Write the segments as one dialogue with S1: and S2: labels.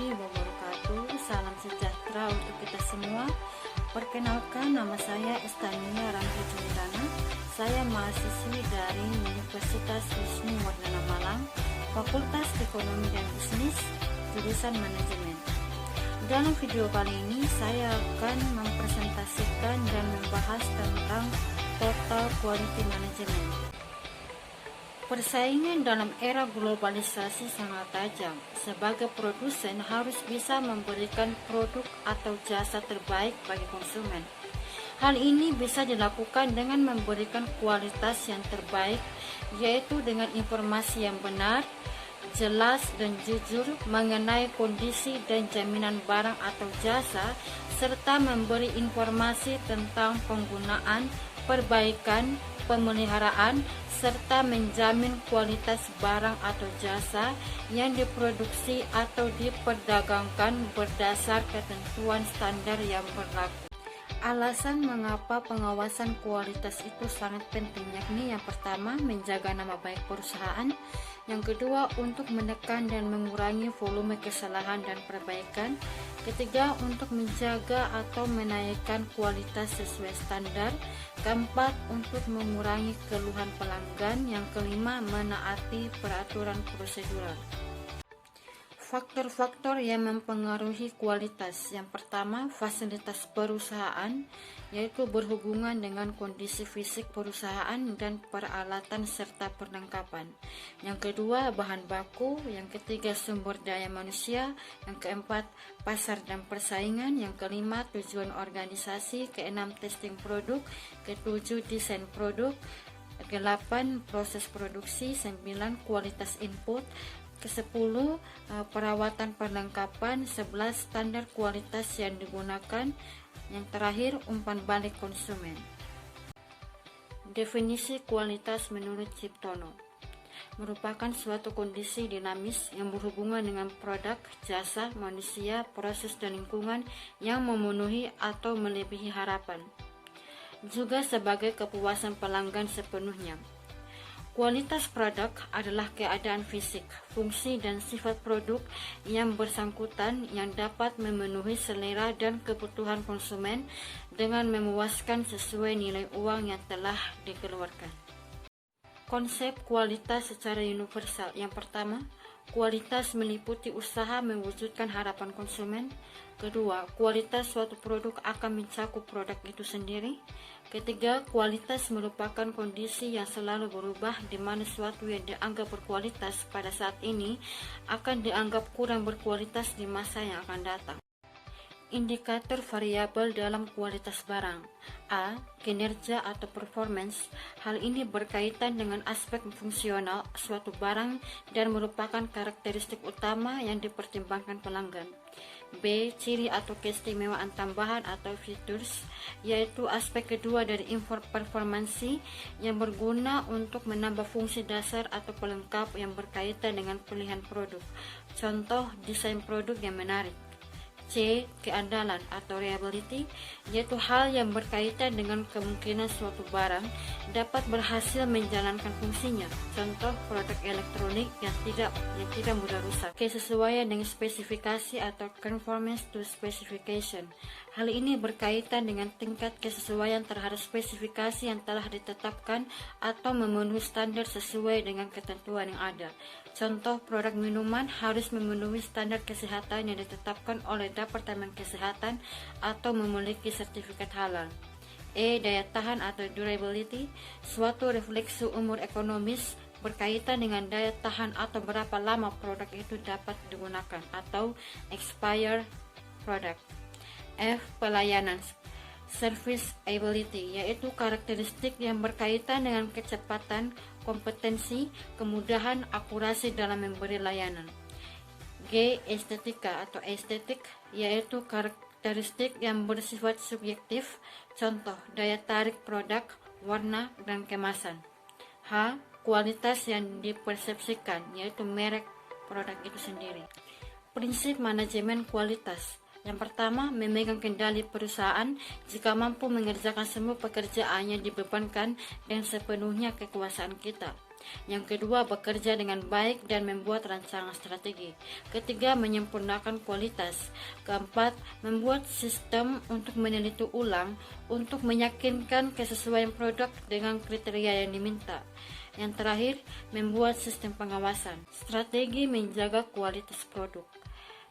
S1: warahmatullahi wabarakatuh. Salam sejahtera untuk kita semua. Perkenalkan, nama saya Estania Ramli Jumidana. Saya mahasiswi dari Universitas Wisnu-Wardana Malang, Fakultas Ekonomi dan Bisnis, jurusan Manajemen. Dalam video kali ini saya akan mempresentasikan dan membahas tentang Total Quality Management. Persaingan dalam era globalisasi sangat tajam. Sebagai produsen harus bisa memberikan produk atau jasa terbaik bagi konsumen. Hal ini bisa dilakukan dengan memberikan kualitas yang terbaik, yaitu dengan informasi yang benar, jelas dan jujur mengenai kondisi dan jaminan barang atau jasa, serta memberi informasi tentang penggunaan, perbaikan, pemeliharaan, serta menjamin kualitas barang atau jasa yang diproduksi atau diperdagangkan berdasar ketentuan standar yang berlaku. Alasan mengapa pengawasan kualitas itu sangat penting, yakni yang pertama, menjaga nama baik perusahaan, yang kedua, untuk menekan dan mengurangi volume kesalahan dan perbaikan, ketiga, untuk menjaga atau menaikkan kualitas sesuai standar, keempat, untuk mengurangi keluhan pelanggan, yang kelima, menaati peraturan prosedural. Faktor-faktor yang mempengaruhi kualitas. Yang pertama, fasilitas perusahaan, yaitu berhubungan dengan kondisi fisik perusahaan dan peralatan serta perlengkapan. Yang kedua, bahan baku. Yang ketiga, sumber daya manusia. Yang keempat, pasar dan persaingan. Yang kelima, tujuan organisasi. Keenam, testing produk. Ketujuh, desain produk. 8, proses produksi. 9, kualitas input. Ke-10, perawatan perlengkapan. 11, standar kualitas yang digunakan. Yang terakhir, umpan balik konsumen. Definisi kualitas menurut Ciptono merupakan suatu kondisi dinamis yang berhubungan dengan produk, jasa, manusia, proses dan lingkungan yang memenuhi atau melebihi harapan, juga sebagai kepuasan pelanggan sepenuhnya. Kualitas produk adalah keadaan fisik, fungsi dan sifat produk yang bersangkutan yang dapat memenuhi selera dan kebutuhan konsumen dengan memuaskan sesuai nilai uang yang telah dikeluarkan. Konsep kualitas secara universal. Yang pertama, kualitas meliputi usaha mewujudkan harapan konsumen. Kedua, kualitas suatu produk akan mencakup produk itu sendiri. Ketiga, kualitas merupakan kondisi yang selalu berubah, di mana suatu yang dianggap berkualitas pada saat ini akan dianggap kurang berkualitas di masa yang akan datang. Indikator variabel dalam kualitas barang. A. Kinerja atau performance. Hal ini berkaitan dengan aspek fungsional suatu barang dan merupakan karakteristik utama yang dipertimbangkan pelanggan. B. Ciri atau keistimewaan tambahan atau features, yaitu aspek kedua dari performansi yang berguna untuk menambah fungsi dasar atau pelengkap yang berkaitan dengan pilihan produk. Contoh, desain produk yang menarik. C. Keandalan atau reliability, yaitu hal yang berkaitan dengan kemungkinan suatu barang dapat berhasil menjalankan fungsinya. Contoh, produk elektronik yang tidak mudah rusak. Kesesuaian dengan spesifikasi atau conformance to specification. Hal ini berkaitan dengan tingkat kesesuaian terhadap spesifikasi yang telah ditetapkan atau memenuhi standar sesuai dengan ketentuan yang ada. Contoh, produk minuman harus memenuhi standar kesehatan yang ditetapkan oleh Departemen Kesehatan atau memiliki sertifikat halal. E. Daya tahan atau durability, suatu refleksi umur ekonomis berkaitan dengan daya tahan atau berapa lama produk itu dapat digunakan, atau expire product. F. Pelayanan, service ability, yaitu karakteristik yang berkaitan dengan kecepatan, kompetensi, kemudahan, akurasi dalam memberi layanan. G. Estetika atau estetik, yaitu karakteristik yang bersifat subjektif. Contoh, daya tarik produk, warna, dan kemasan. H. Kualitas yang dipersepsikan, yaitu merek produk itu sendiri. Prinsip manajemen kualitas. Yang pertama, memegang kendali perusahaan jika mampu mengerjakan semua pekerjaan yang dibebankan dan sepenuhnya kekuasaan kita. Yang kedua, bekerja dengan baik dan membuat rancangan strategi. Ketiga, menyempurnakan kualitas. Keempat, membuat sistem untuk meneliti ulang untuk meyakinkan kesesuaian produk dengan kriteria yang diminta. Yang terakhir, membuat sistem pengawasan. Strategi menjaga kualitas produk.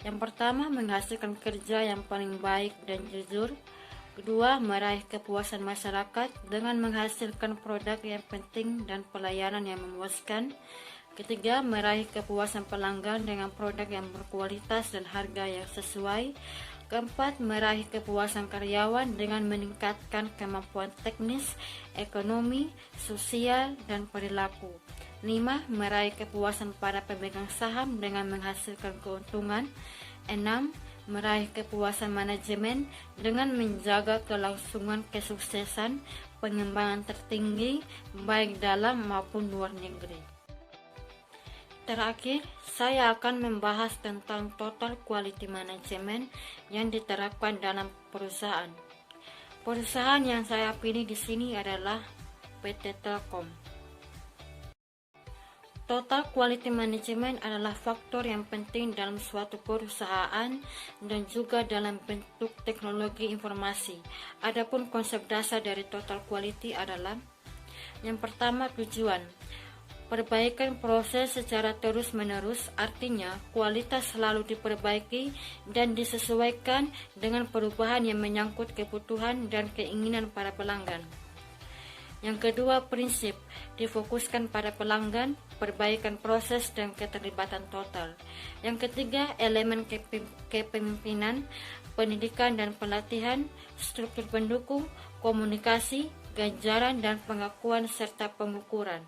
S1: Yang pertama, menghasilkan kerja yang paling baik dan jujur. Kedua, meraih kepuasan masyarakat dengan menghasilkan produk yang penting dan pelayanan yang memuaskan. Ketiga, meraih kepuasan pelanggan dengan produk yang berkualitas dan harga yang sesuai. Keempat, meraih kepuasan karyawan dengan meningkatkan kemampuan teknis, ekonomi, sosial, dan perilaku. 5. Meraih kepuasan para pemegang saham dengan menghasilkan keuntungan. 6. Meraih kepuasan manajemen dengan menjaga kelangsungan kesuksesan pengembangan tertinggi baik dalam maupun luar negeri. Terakhir, saya akan membahas tentang total quality management yang diterapkan dalam perusahaan. Perusahaan yang saya pilih di sini adalah PT Telkom. Total quality management adalah faktor yang penting dalam suatu perusahaan dan juga dalam bentuk teknologi informasi. Adapun konsep dasar dari total quality adalah yang pertama, tujuan. Perbaikan proses secara terus-menerus, artinya kualitas selalu diperbaiki dan disesuaikan dengan perubahan yang menyangkut kebutuhan dan keinginan para pelanggan. Yang kedua, prinsip. Difokuskan pada pelanggan, perbaikan proses, dan keterlibatan total. Yang ketiga, elemen kepemimpinan, pendidikan dan pelatihan, struktur pendukung, komunikasi, ganjaran dan pengakuan serta pengukuran.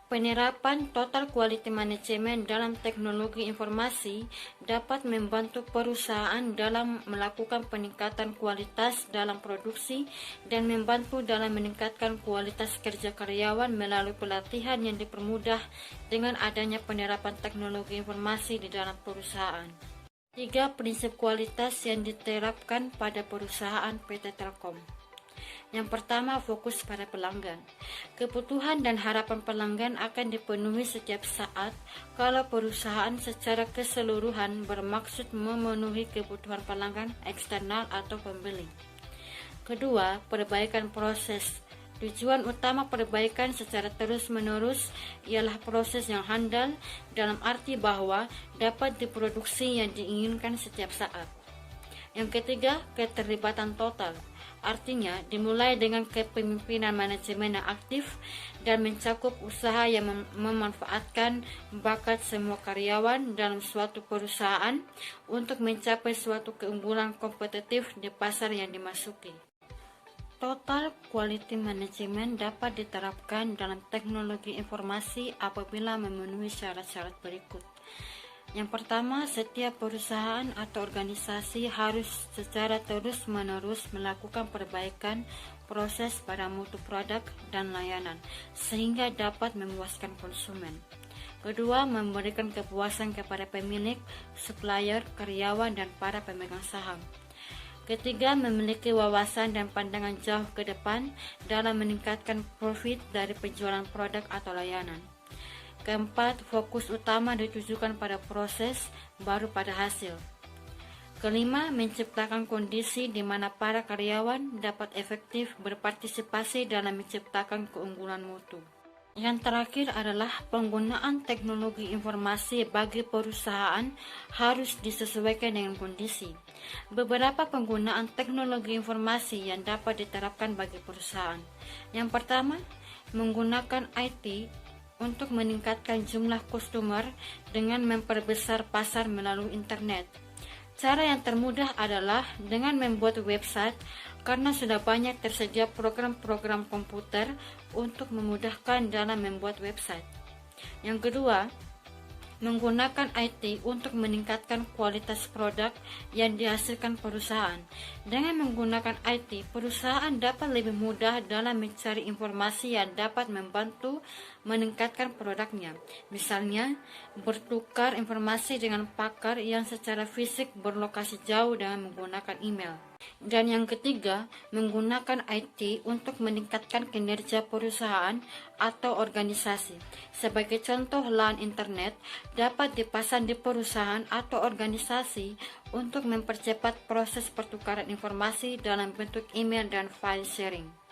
S1: Penerapan total quality management dalam teknologi informasi dapat membantu perusahaan dalam melakukan peningkatan kualitas dalam produksi dan membantu dalam meningkatkan kualitas kerja karyawan melalui pelatihan yang dipermudah dengan adanya penerapan teknologi informasi di dalam perusahaan. 3. Prinsip kualitas yang diterapkan pada perusahaan PT Telkom. Yang pertama, fokus pada pelanggan. Kebutuhan dan harapan pelanggan akan dipenuhi setiap saat kalau perusahaan secara keseluruhan bermaksud memenuhi kebutuhan pelanggan eksternal atau pembeli. Kedua, perbaikan proses. Tujuan utama perbaikan secara terus-menerus ialah proses yang handal dalam arti bahwa dapat diproduksi yang diinginkan setiap saat. Yang ketiga, keterlibatan total. Artinya, dimulai dengan kepemimpinan manajemen yang aktif dan mencakup usaha yang memanfaatkan bakat semua karyawan dalam suatu perusahaan untuk mencapai suatu keunggulan kompetitif di pasar yang dimasuki. Total quality management dapat diterapkan dalam teknologi informasi apabila memenuhi syarat-syarat berikut. Yang pertama, setiap perusahaan atau organisasi harus secara terus-menerus melakukan perbaikan proses pada mutu produk dan layanan sehingga dapat memuaskan konsumen. Kedua, memberikan kepuasan kepada pemilik, supplier, karyawan, dan para pemegang saham. Ketiga, memiliki wawasan dan pandangan jauh ke depan dalam meningkatkan profit dari penjualan produk atau layanan. Keempat, fokus utama ditujukan pada proses, baru pada hasil. Kelima, menciptakan kondisi di mana para karyawan dapat efektif berpartisipasi dalam menciptakan keunggulan mutu. Yang terakhir adalah penggunaan teknologi informasi bagi perusahaan harus disesuaikan dengan kondisi. Beberapa penggunaan teknologi informasi yang dapat diterapkan bagi perusahaan. Yang pertama, menggunakan IT untuk meningkatkan jumlah customer dengan memperbesar pasar melalui internet. Cara yang termudah adalah dengan membuat website karena sudah banyak tersedia program-program komputer untuk memudahkan dalam membuat website. Yang kedua, menggunakan IT untuk meningkatkan kualitas produk yang dihasilkan perusahaan. Dengan menggunakan IT, perusahaan dapat lebih mudah dalam mencari informasi yang dapat membantu meningkatkan produknya. Misalnya, bertukar informasi dengan pakar yang secara fisik berlokasi jauh dengan menggunakan email. Dan yang ketiga, menggunakan IT untuk meningkatkan kinerja perusahaan atau organisasi. Sebagai contoh, LAN internet dapat dipasang di perusahaan atau organisasi untuk mempercepat proses pertukaran informasi dalam bentuk email dan file sharing.